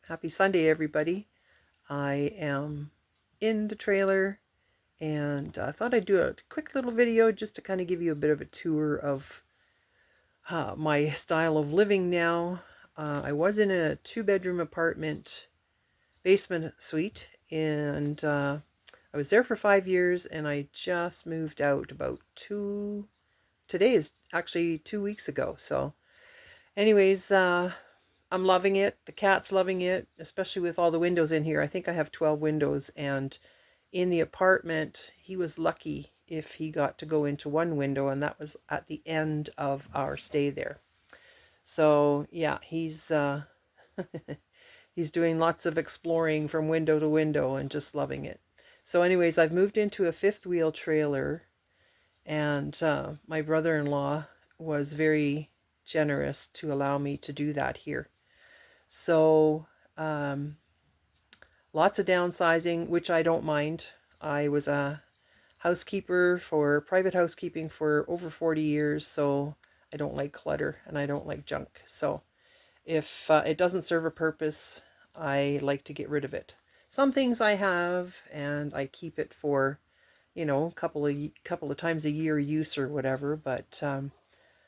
Happy Sunday, everybody. I am in the trailer and I thought I'd do a quick little video just to kind of give you a bit of a tour of my style of living now. I was in a 2-bedroom apartment basement suite and I was there for 5 years and I just moved out about today is actually 2 weeks ago. So anyways, I'm loving it. The cat's loving it, especially with all the windows in here. I think I have 12 windows, and in the apartment, he was lucky if he got to go into one window, and that was at the end of our stay there. So yeah, he's doing lots of exploring from window to window and just loving it. So anyways, I've moved into a fifth wheel trailer, and my brother-in-law was very generous to allow me to do that here. So, lots of downsizing, which I don't mind. I was a housekeeper for private housekeeping for over 40 years, so I don't like clutter and I don't like junk. So, if it doesn't serve a purpose, I like to get rid of it. Some things I have, and I keep it for, a couple of times a year use or whatever. But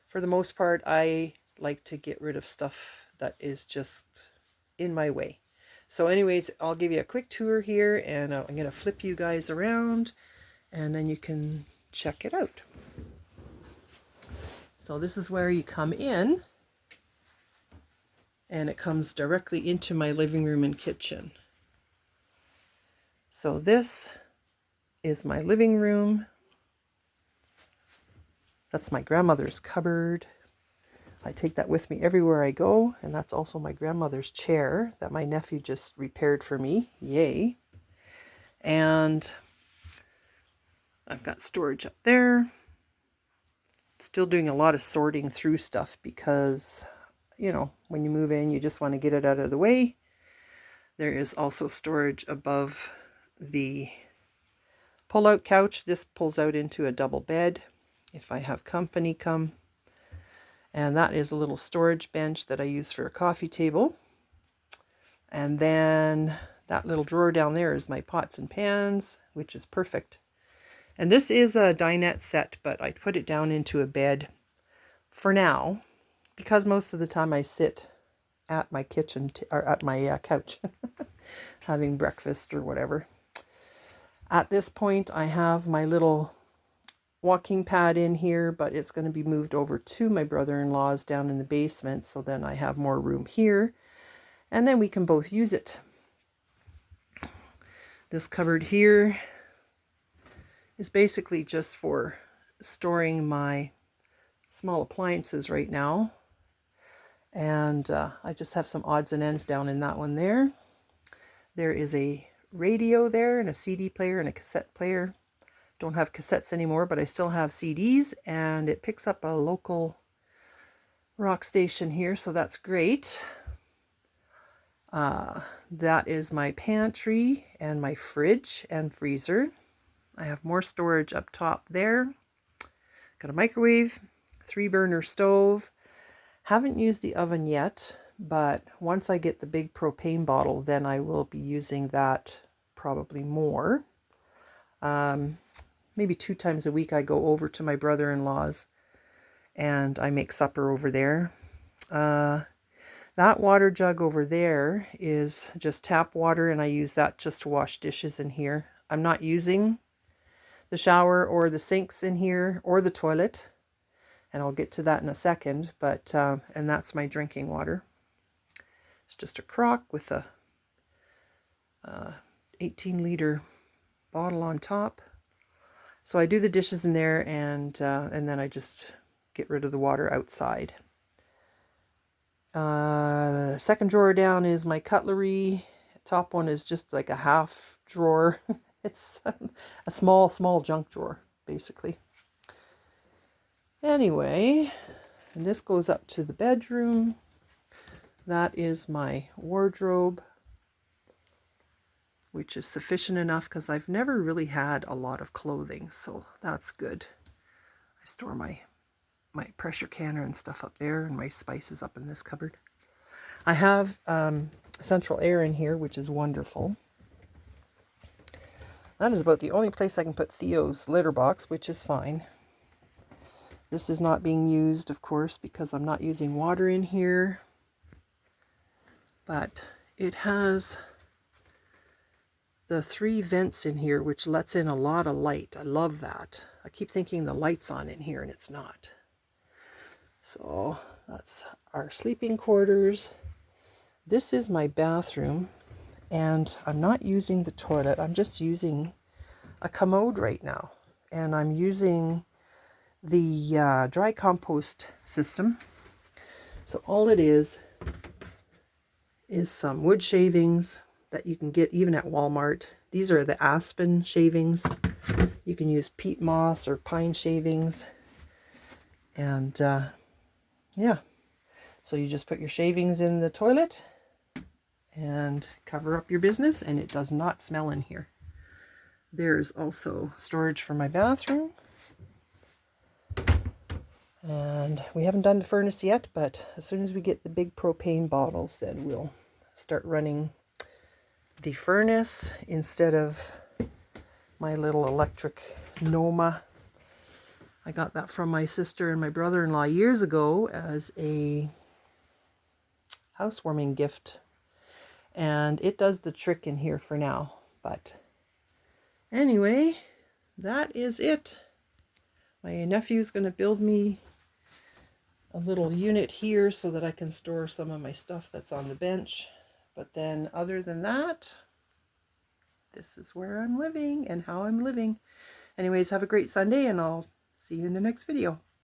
for the most part, I like to get rid of stuff that is just in my way. So anyways, I'll give you a quick tour here and I'm going to flip you guys around and then you can check it out. So this is where you come in and it comes directly into my living room and kitchen. So this is my living room. That's my grandmother's cupboard. I take that with me everywhere I go, and that's also my grandmother's chair that my nephew just repaired for me. Yay. And I've got storage up there. Still doing a lot of sorting through stuff because, when you move in, you just want to get it out of the way. There is also storage above the pull-out couch. This pulls out into a double bed if I have company come. And that is a little storage bench that I use for a coffee table. And then that little drawer down there is my pots and pans, which is perfect. And this is a dinette set, but I put it down into a bed for now because most of the time I sit at my kitchen or at my couch having breakfast or whatever. At this point, I have my little walking pad in here, but it's going to be moved over to my brother-in-law's down in the basement, so then I have more room here and then we can both use it. This cupboard here is basically just for storing my small appliances right now, and I just have some odds and ends down in that one there. There is a radio there and a CD player and a cassette player. Don't have cassettes anymore, but I still have CDs, and it picks up a local rock station here, so that's great. That is my pantry and my fridge and freezer. I have more storage up top there. Got a microwave, 3-burner stove. Haven't used the oven yet, but once I get the big propane bottle, then I will be using that probably more. Maybe 2 times a week I go over to my brother-in-law's and I make supper over there. That water jug over there is just tap water, and I use that just to wash dishes in here. I'm not using the shower or the sinks in here or the toilet, and I'll get to that in a second, but and that's my drinking water. It's just a crock with a 18-liter bottle on top. So I do the dishes in there, and then I just get rid of the water outside. Second drawer down is my cutlery. Top one is just like a half drawer. It's a small junk drawer, basically. Anyway, and this goes up to the bedroom. That is my wardrobe, which is sufficient enough because I've never really had a lot of clothing, so that's good. I store my pressure canner and stuff up there, and my spices up in this cupboard. I have central air in here, which is wonderful. That is about the only place I can put Theo's litter box, which is fine. This is not being used, of course, because I'm not using water in here. But it has the 3 vents in here, which lets in a lot of light. I love that. I keep thinking the light's on in here, and it's not. So that's our sleeping quarters. This is my bathroom, and I'm not using the toilet. I'm just using a commode right now. And I'm using the dry compost system. So all it is some wood shavings that you can get even at Walmart. These are the aspen shavings. You can use peat moss or pine shavings. And yeah, so you just put your shavings in the toilet and cover up your business, and it does not smell in here. There's also storage for my bathroom. And we haven't done the furnace yet, but as soon as we get the big propane bottles, then we'll start running the furnace instead of my little electric Noma. I got that from my sister and my brother-in-law years ago as a housewarming gift. And it does the trick in here for now. But anyway, that is it. My nephew's going to build me a little unit here so that I can store some of my stuff that's on the bench. But then other than that, this is where I'm living and how I'm living. Anyways, have a great Sunday, and I'll see you in the next video.